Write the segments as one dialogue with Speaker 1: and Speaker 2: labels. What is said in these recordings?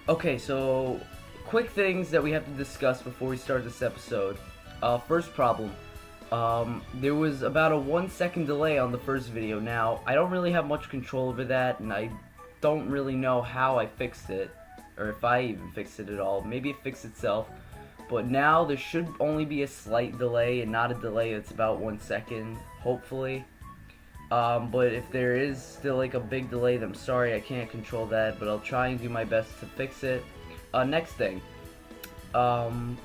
Speaker 1: Okay, so quick things that we have to discuss before we start this episode. First problem. There was about a 1 second delay on the first video. Now, I don't really have much control over that, and I don't really know how I fixed it, or if I even fixed it at all. Maybe it fixed itself. But now there should only be a slight delay and not a delay that's about 1 second, hopefully. But if there is still like a big delay, then I'm sorry, I can't control that, but I'll try and do my best to fix it. Next thing, the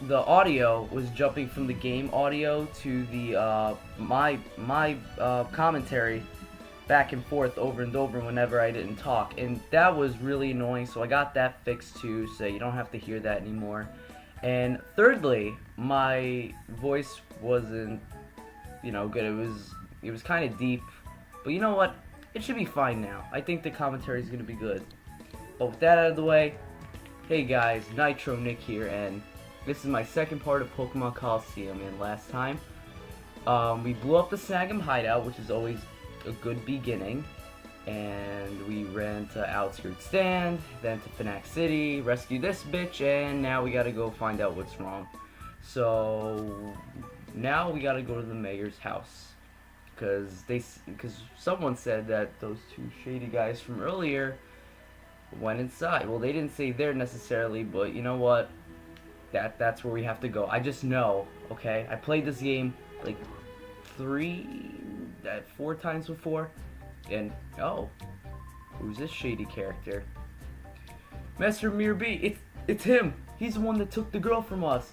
Speaker 1: audio was jumping from the game audio to the my commentary back and forth over and over whenever I didn't talk, and that was really annoying. So I got that fixed too, so you don't have to hear that anymore. And thirdly, my voice wasn't, good. It was kind of deep, but you know what? It should be fine now. I think the commentary is gonna be good. But with that out of the way, hey guys, Nitro Nick here, and this is my second part of Pokemon Colosseum. And last time, we blew up the snag hideout, which is always a good beginning. And we ran to Outskirts Stand, then to Fnac City, rescued this bitch, and now we gotta go find out what's wrong. So now we gotta go to the mayor's house, because someone said that those two shady guys from earlier went inside. Well, they didn't say there necessarily, but you know what? That's where we have to go. I just know, okay? I played this game like 4 times before. And, oh, who's this shady character? Master Mirby, it's him. He's the one that took the girl from us.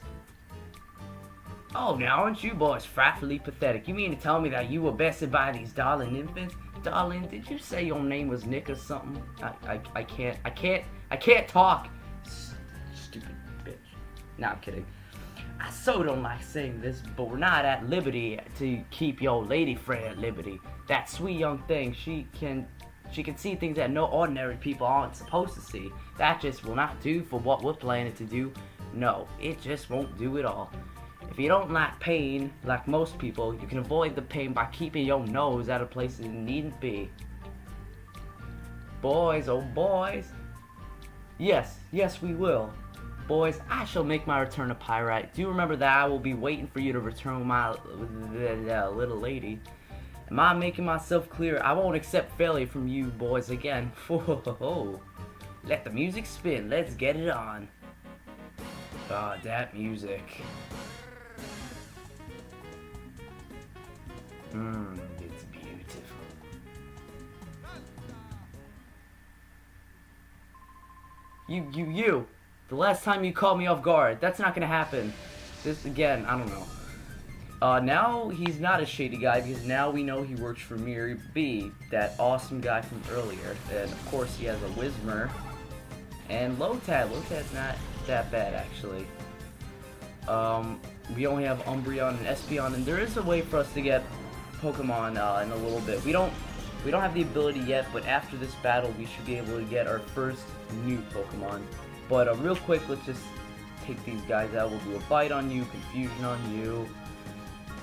Speaker 1: Oh, now aren't you boys frightfully pathetic? You mean to tell me that you were bested by these darling infants? Darling, did you say your name was Nick or something? I can't talk. Stupid bitch. Nah, I'm kidding. I so don't like saying this, but we're not at liberty to keep your lady friend at liberty. That sweet young thing, she can see things that no ordinary people aren't supposed to see. That just will not do for what we're planning to do. No, it just won't do at all. If you don't like pain, like most people, you can avoid the pain by keeping your nose out of places it needn't be. Boys, oh boys. Yes, we will. Boys, I shall make my return to Pyrite. Do remember that I will be waiting for you to return with my little lady. Am I making myself clear? I won't accept failure from you boys again. Let the music spin. Let's get it on. Ah, that music. It's beautiful. You. The last time you caught me off guard. That's not gonna happen. This again, I don't know. Now he's not a shady guy, because now we know he works for Miri B, that awesome guy from earlier. And of course he has a Whismur. And Lotad. Lotad's not that bad, actually. We only have Umbreon and Espeon, and there is a way for us to get Pokemon in a little bit. We don't have the ability yet, but after this battle we should be able to get our first new Pokemon. But real quick, let's just take these guys out. We'll do a bite on you, confusion on you,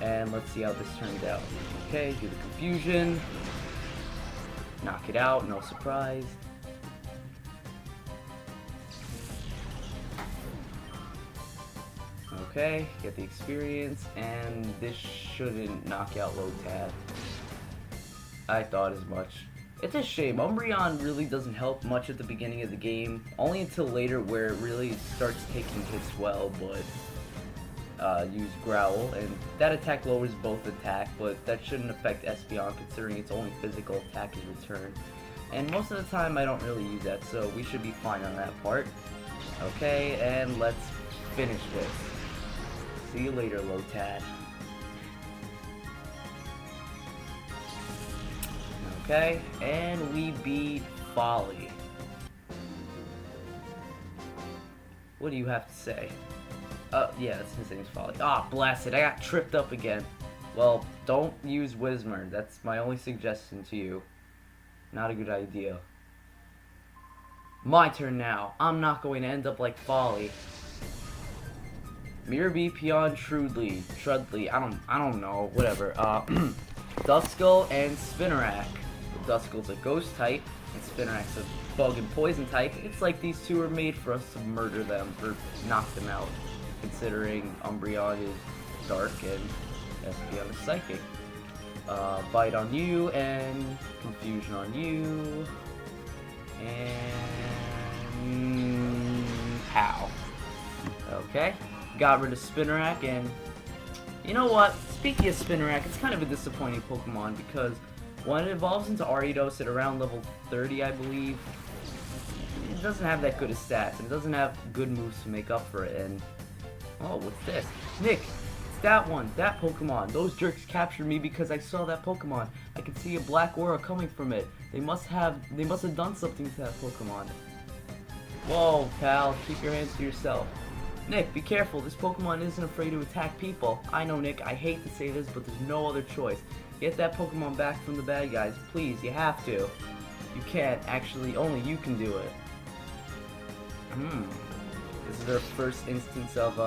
Speaker 1: and let's see how this turns out. Okay, do the confusion, knock it out, no surprise. Okay, get the experience, and this shouldn't knock out Lotad. I thought as much. It's a shame. Umbreon really doesn't help much at the beginning of the game, only until later where it really starts taking hits well, but use Growl, and that attack lowers both attack, but that shouldn't affect Espeon considering its only physical attack is return. And most of the time I don't really use that, so we should be fine on that part. Okay, and let's finish this. See you later, Lotad. Okay, and we beat Folly. What do you have to say? Yeah, that's his name's Folly. Ah, blast it, I got tripped up again. Well, don't use Whismur. That's my only suggestion to you. Not a good idea. My turn now. I'm not going to end up like Folly. Mirby, Pion, Trudley, I don't know, whatever. Duskull and Spinarak. Duskull's a ghost type, And Spinarak's a bug and poison type. It's like these two are made for us to murder them or knock them out, considering Umbreon is dark and Espeon is psychic. Bite on you and Confusion on you. And pow. Okay, got rid of Spinarak, and you know what? Speaking of Spinarak, it's kind of a disappointing Pokemon because when it evolves into Ariados at around level 30, I believe, it doesn't have that good of stats, and it doesn't have good moves to make up for it. And oh, what's this? Nick, it's that one, that Pokemon. Those jerks captured me because I saw that Pokemon. I could see a black aura coming from it. They must have done something to that Pokemon. Whoa, pal, keep your hands to yourself. Nick, be careful. This Pokemon isn't afraid to attack people. I know, Nick, I hate to say this, but there's no other choice. Get that Pokemon back from the bad guys. Please, you have to. You can't. Actually, only you can do it. This is our first instance of,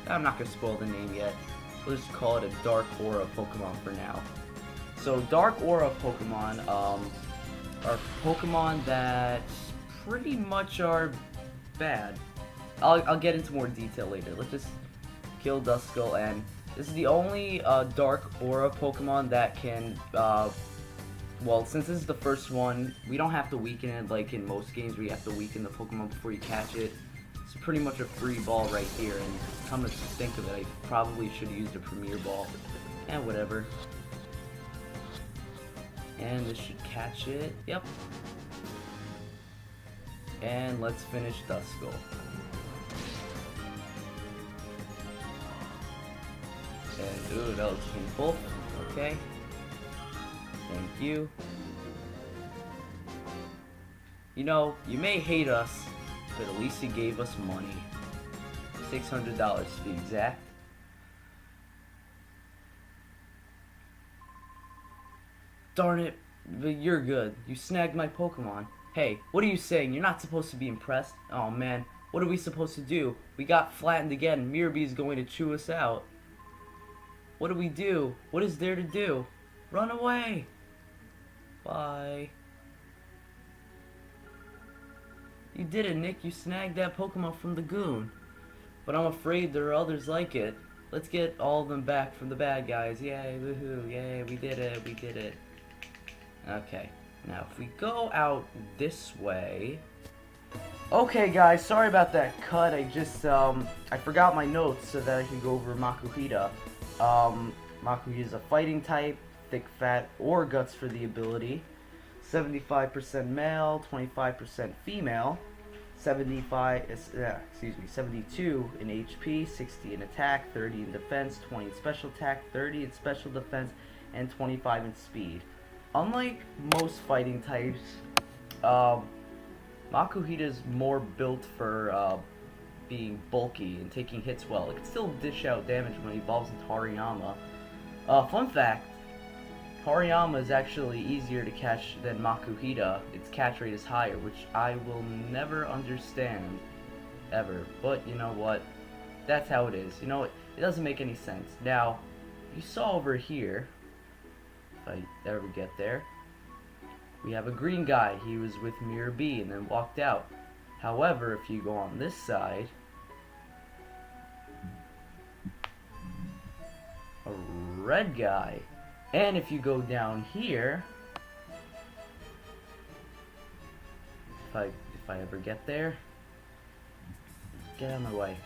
Speaker 1: I'm not going to spoil the name yet. We'll just call it a Dark Aura Pokemon for now. So, Dark Aura Pokemon, are Pokemon that pretty much are bad. I'll get into more detail later. Let's just kill Duskull, and this is the only Dark Aura Pokemon that can, well, since this is the first one, we don't have to weaken it like in most games where you have to weaken the Pokemon before you catch it. It's pretty much a free ball right here, and come to think of it, I probably should have used a Premier Ball. And whatever. And this should catch it. Yep. And let's finish Duskull. And, ooh, that looks painful. Okay. Thank you. You know, you may hate us, but at least you gave us money. $600 to be exact. Darn it, but you're good. You snagged my Pokemon. Hey, what are you saying? You're not supposed to be impressed? Oh man, what are we supposed to do? We got flattened again. Mirabee is going to chew us out. What do we do? What is there to do? Run away! Bye. You did it, Nick. You snagged that Pokemon from the goon. But I'm afraid there are others like it. Let's get all of them back from the bad guys. Yay, woohoo, yay, we did it, we did it. Okay, now if we go out this way... Okay guys, sorry about that cut. I just, I forgot my notes so that I could go over Makuhita. Makuhita is a fighting type, thick, fat, or guts for the ability. 75% male, 25% female. 72 in HP, 60 in attack, 30 in defense, 20 in special attack, 30 in special defense, and 25 in speed. Unlike most fighting types, Makuhita is more built for being bulky and taking hits well. It can still dish out damage when it evolves into Hariyama. Fun fact, Hariyama is actually easier to catch than Makuhita. Its catch rate is higher, which I will never understand, ever. But you know what? That's how it is. You know, it doesn't make any sense. Now, you saw over here, if I ever get there, we have a green guy. He was with Mirabee and then walked out. However, if you go on this side, a red guy. And if you go down here, if I ever get there, get out of my way.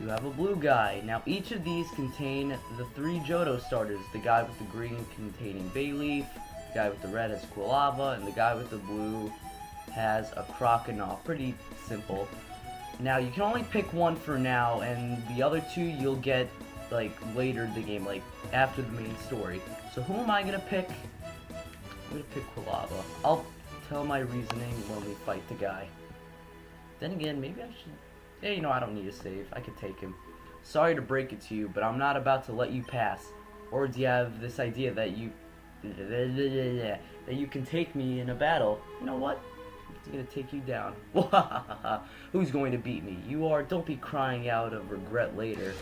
Speaker 1: You have a blue guy. Now each of these contain the 3 Johto starters. The guy with the green containing Bayleaf, the guy with the red has Quilava, and the guy with the blue has a Croconaw. Pretty simple. Now you can only pick one for now, and the other 2 you'll get like later in the game, like after the main story. So who am I gonna pick? I'm gonna pick Quilava. I'll tell my reasoning when we fight the guy. Then again, maybe I should... Yeah, you know, I don't need a save. I could take him. Sorry to break it to you, but I'm not about to let you pass. Or do you have this idea that you... that you can take me in a battle? You know what? I'm gonna take you down. Who's going to beat me? You are. Don't be crying out of regret later.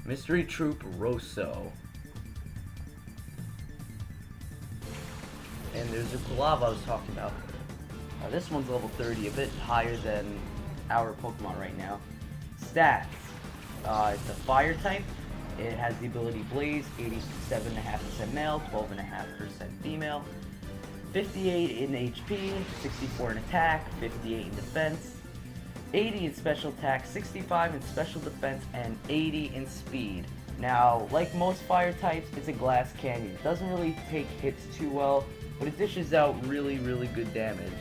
Speaker 1: Mystery Troop Rosso. there's a Kulava I was talking about. This one's level 30, a bit higher than our Pokemon right now. Stats. It's a fire type. It has the ability Blaze, 87.5% male, 12.5% female, 58 in HP, 64 in attack, 58 in defense, 80 in special attack, 65 in special defense, and 80 in speed. Now, like most fire types, it's a glass canyon. It doesn't really take hits too well, but it dishes out really, really good damage.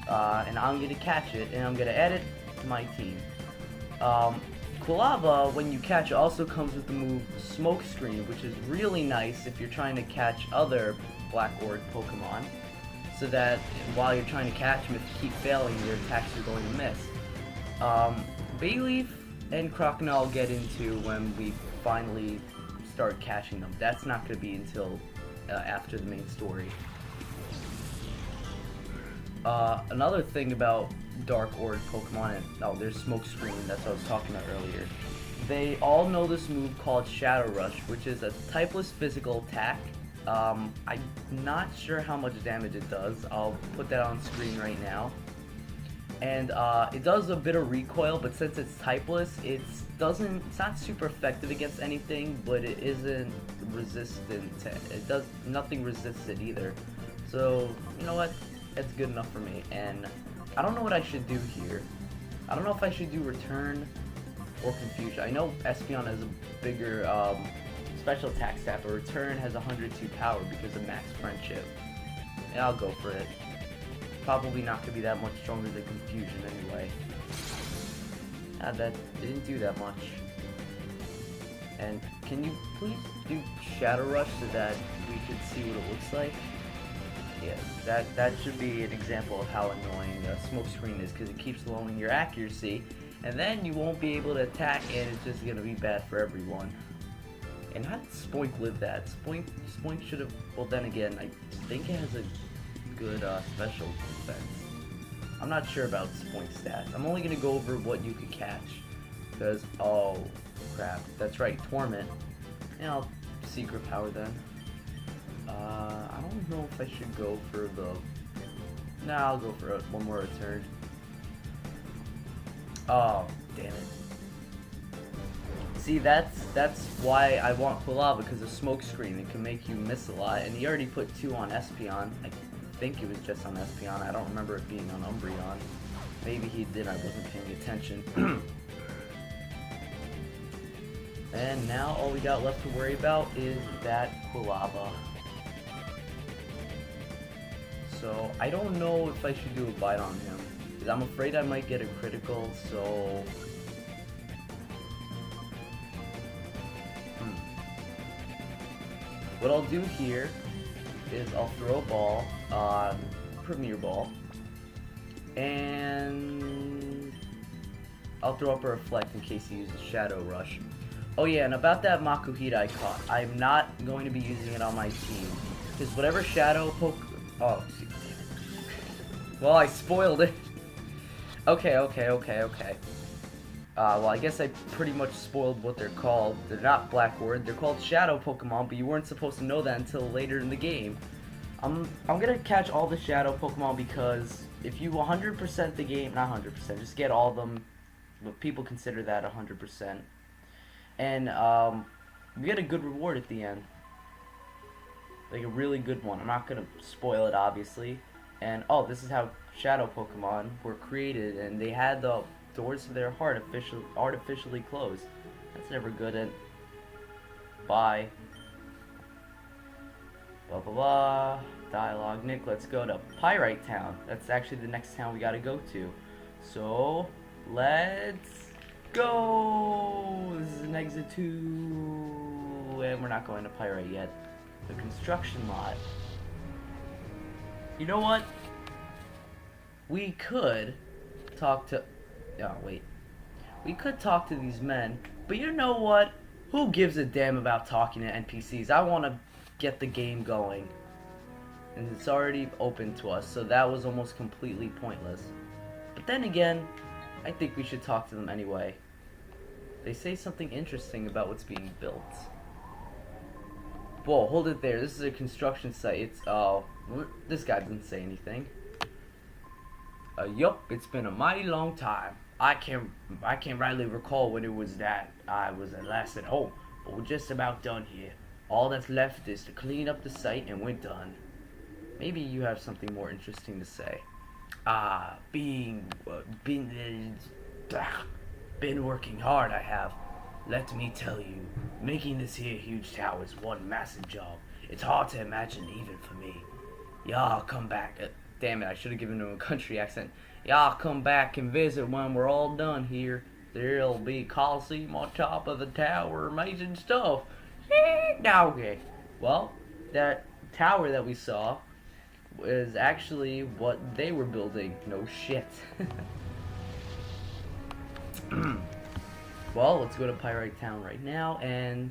Speaker 1: And I'm going to catch it, and I'm going to add it to my team. Kulava, when you catch it, also comes with the move Smoke Screen, which is really nice if you're trying to catch other Black Orb Pokemon, so that while you're trying to catch them, if you keep failing, your attacks are going to miss. Bayleaf and Crocodile I'll get into when we finally start catching them. That's not going to be until after the main story. Another thing about Dark Orb Pokemon, and there's Smoke Screen, that's what I was talking about earlier. They all know this move called Shadow Rush, which is a typeless physical attack. I'm not sure how much damage it does. I'll put that on screen right now. And it does a bit of recoil, but since it's typeless, it's not super effective against anything, but it isn't resistant to, it does nothing resists it either. So you know what? That's good enough for me. And I don't know what I should do here. I don't know if I should do Return or Confusion. I know Espeon has a bigger special attack stat, but Return has 102 power because of Max Friendship. And I'll go for it. Probably not going to be that much stronger than Confusion anyway. That didn't do that much. And can you please do Shadow Rush so that we can see what it looks like? Yeah, that should be an example of how annoying Smoke Screen is, because it keeps lowering your accuracy, and then you won't be able to attack, and it's just going to be bad for everyone. And how did Spoink live that? Spoink should have, well then again, I think it has a good special defense. I'm not sure about Spoink stats. I'm only going to go over what you could catch, because, oh crap, that's right, Torment. And I'll Secret Power then. I don't know if I should go for the... Nah, I'll go for one more Return. Oh, damn it. See, that's why I want Kulava, because of Smoke Screen. It can make you miss a lot, and he already put 2 on Espeon. I think it was just on Espeon. I don't remember it being on Umbreon. Maybe he did, I wasn't paying attention. And now all we got left to worry about is that Kulava. So I don't know if I should do a bite on him, because I'm afraid I might get a critical, so... What I'll do here is I'll throw a ball on Premier Ball, and I'll throw up a Reflect in case he uses Shadow Rush. Oh yeah, and about that Makuhita I caught, I'm not going to be using it on my team, because whatever Shadow Oh, damn it. Well, I spoiled it. Okay. Well, I guess I pretty much spoiled what they're called. They're not Black Orb, they're called Shadow Pokemon, but you weren't supposed to know that until later in the game. I'm gonna catch all the Shadow Pokemon because if you 100% the game, not 100%, just get all of them, but people consider that 100%. And we get a good reward at the end. Like a really good one. I'm not gonna spoil it, obviously. And oh, this is how Shadow Pokemon were created, and they had the doors to their heart artificially closed. That's never good. And bye. Blah blah blah. Dialogue. Nick, let's go to Pyrite Town. That's actually the next town we gotta go to. So let's go. This is an exit 2, and we're not going to Pyrite yet. The construction lot. You know what? We could talk to... Oh, wait. We could talk to these men, but you know what? Who gives a damn about talking to NPCs? I want to get the game going. And it's already open to us, so that was almost completely pointless. But then again, I think we should talk to them anyway. They say something interesting about what's being built. Whoa, hold it there. This is a construction site. It's, this guy doesn't say anything. Yup, it's been a mighty long time. I can't rightly recall when it was that I was at last at home, but we're just about done here. All that's left is to clean up the site and we're done. Maybe you have something more interesting to say. Been working hard, I have. Let me tell you, making this here huge tower is one massive job. It's hard to imagine even for me. Y'all come back. Damn it, I should have given him a country accent. Y'all come back and visit when we're all done here. There'll be Colosseum on top of the tower. Amazing stuff. Now, okay. Well, that tower that we saw was actually what they were building. No shit. Well, let's go to Pyrite Town right now, and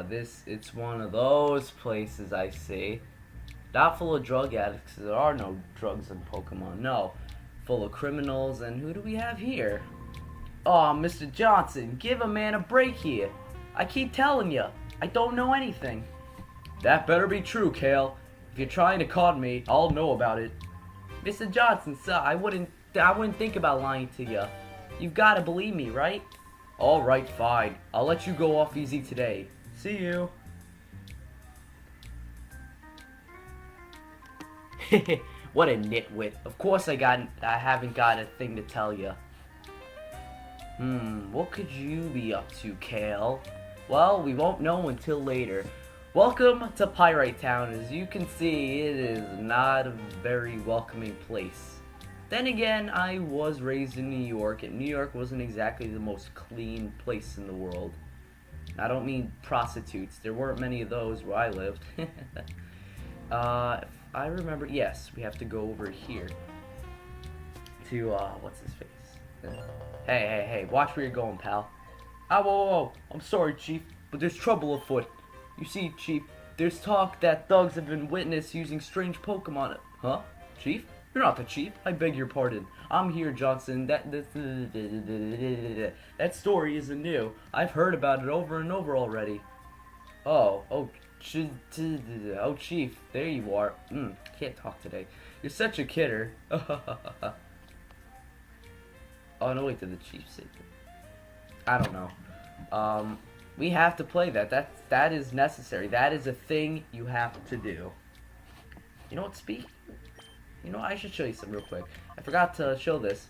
Speaker 1: it's one of those places I see. Not full of drug addicts, there are no drugs in Pokemon, no. Full of criminals, and who do we have here? Oh, Mr. Johnson, give a man a break here. I keep telling you, I don't know anything. That better be true, Kale. If you're trying to con me, I'll know about it. Mr. Johnson, sir, I wouldn't think about lying to you. You've got to believe me, right? Alright, fine. I'll let you go off easy today. See you. What a nitwit. Of course I haven't got a thing to tell you. What could you be up to, Kale? Well, we won't know until later. Welcome to Pyrite Town. As you can see, it is not a very welcoming place. Then again, I was raised in New York, and New York wasn't exactly the most clean place in the world. I don't mean prostitutes. There weren't many of those where I lived. I remember, yes, we have to go over here to, what's his face? Hey, watch where you're going, pal. Whoa, I'm sorry, Chief, but there's trouble afoot. You see, Chief, there's talk that thugs have been witnessed using strange Pokemon. Huh? Chief? You're not the Chief. I beg your pardon. I'm here, Johnson. That story isn't new. I've heard about it over and over already. Oh, Chief, there you are. Can't talk today. You're such a kidder. Oh, no, wait, did the Chief say that? I don't know. We have to play that. That is necessary. That is a thing you have to do. You know what, I should show you something real quick. I forgot to show this.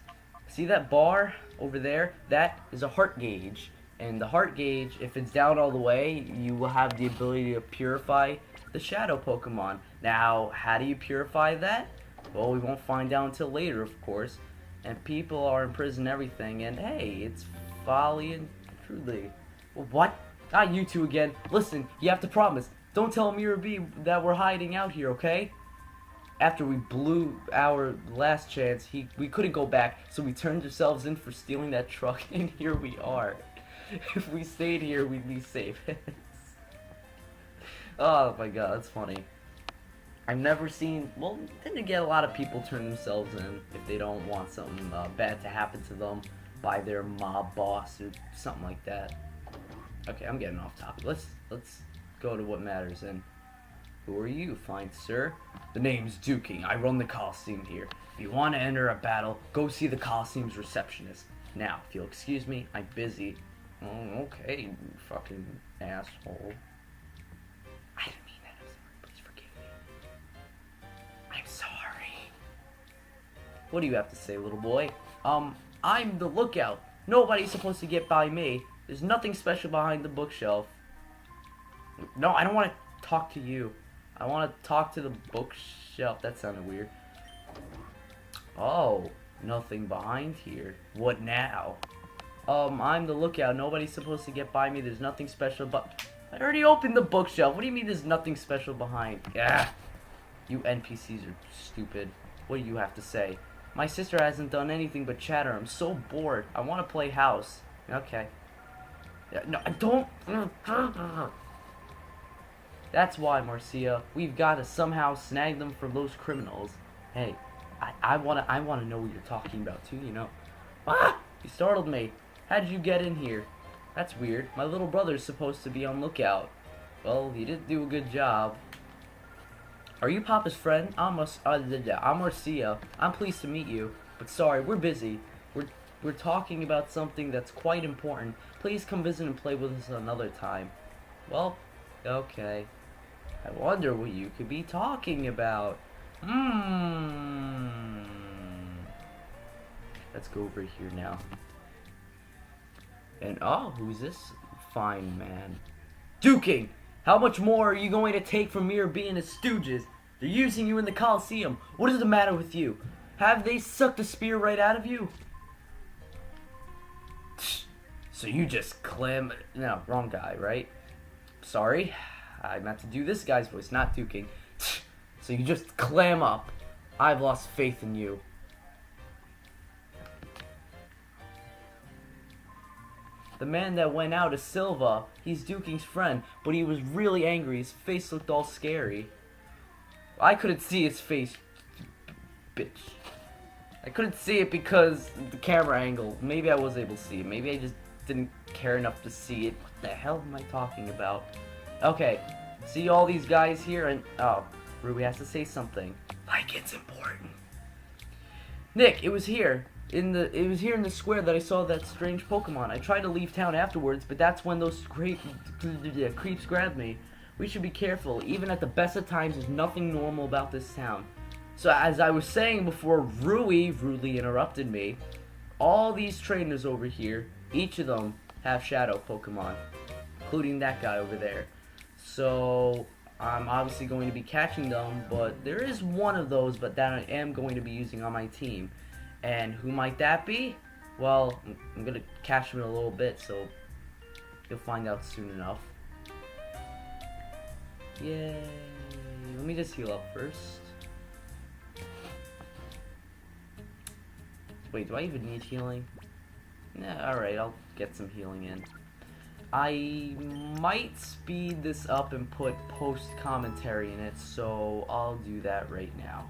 Speaker 1: See that bar over there? That is a heart gauge. And the heart gauge, if it's down all the way, you will have the ability to purify the shadow Pokemon. Now, how do you purify that? Well, we won't find out until later, of course. And people are in prison and everything, and hey, it's folly and truly. What? Not you two again. Listen, you have to promise. Don't tell Mira B that we're hiding out here, okay? After we blew our last chance, we couldn't go back, so we turned ourselves in for stealing that truck, and here we are. If we stayed here, we'd be safe. Oh my god, that's funny. I've never seen, well, then again, a lot of people turn themselves in if they don't want something bad to happen to them by their mob boss or something like that. Okay, I'm getting off topic. Let's go to what matters. And who are you, fine sir? The name's Duking. I run the Colosseum here. If you want to enter a battle, go see the Colosseum's receptionist. Now, if you'll excuse me, I'm busy. Oh, okay, you fucking asshole. I didn't mean that. I'm sorry. Please forgive me. I'm sorry. What do you have to say, little boy? I'm the lookout. Nobody's supposed to get by me. There's nothing special behind the bookshelf. No, I don't want to talk to you. I want to talk to the bookshelf. That sounded weird. Oh, nothing behind here. What now? I'm the lookout. Nobody's supposed to get by me. There's nothing special, but I already opened the bookshelf. What do you mean there's nothing special behind? Yeah. You NPCs are stupid. What do you have to say? My sister hasn't done anything but chatter. I'm so bored. I want to play house. Okay. Yeah, no, I don't. That's why, Marcia. We've got to somehow snag them from those criminals. Hey, I wanna know what you're talking about too. You know. Ah! You startled me. How did you get in here? That's weird. My little brother's supposed to be on lookout. Well, he didn't do a good job. Are you Papa's friend? I'm Marcia. I'm pleased to meet you. But sorry, we're busy. We're talking about something that's quite important. Please come visit and play with us another time. Well, okay. I wonder what you could be talking about. Let's go over here now. And oh, who's this fine man? Duking! How much more are you going to take from me or being a stooges? They're using you in the Colosseum. What is the matter with you? Have they sucked a spear right out of you? So you just clam... No, wrong guy, right? Sorry. I meant to do this guy's voice, not Duking. So you just clam up. I've lost faith in you. The man that went out is Silva. He's Duking's friend, but he was really angry. His face looked all scary. I couldn't see his face, bitch. I couldn't see it because the camera angle. Maybe I was able to see it. Maybe I just didn't care enough to see it. What the hell am I talking about? Okay, see all these guys here and... Oh, Ruby has to say something. Like it's important. Nick, it was here. In the square that I saw that strange Pokemon. I tried to leave town afterwards, but that's when those creeps grabbed me. We should be careful. Even at the best of times, there's nothing normal about this town. So as I was saying before, Rui rudely interrupted me. All these trainers over here, each of them have shadow Pokemon, including that guy over there. So I'm obviously going to be catching them, but there is one of those, but that I am going to be using on my team. And who might that be? Well, I'm gonna catch him in a little bit, so you'll find out soon enough. Yay! Let me just heal up first. Wait, do I even need healing? Yeah, alright, I'll get some healing in. I might speed this up and put post-commentary in it, so I'll do that right now.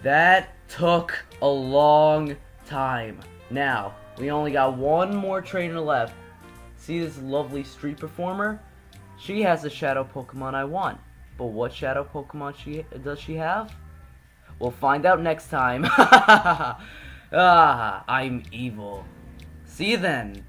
Speaker 1: That took a long time. Now, we only got one more trainer left. See this lovely street performer? She has the shadow Pokemon I want. But what shadow Pokemon does she have? We'll find out next time. I'm evil. See you then.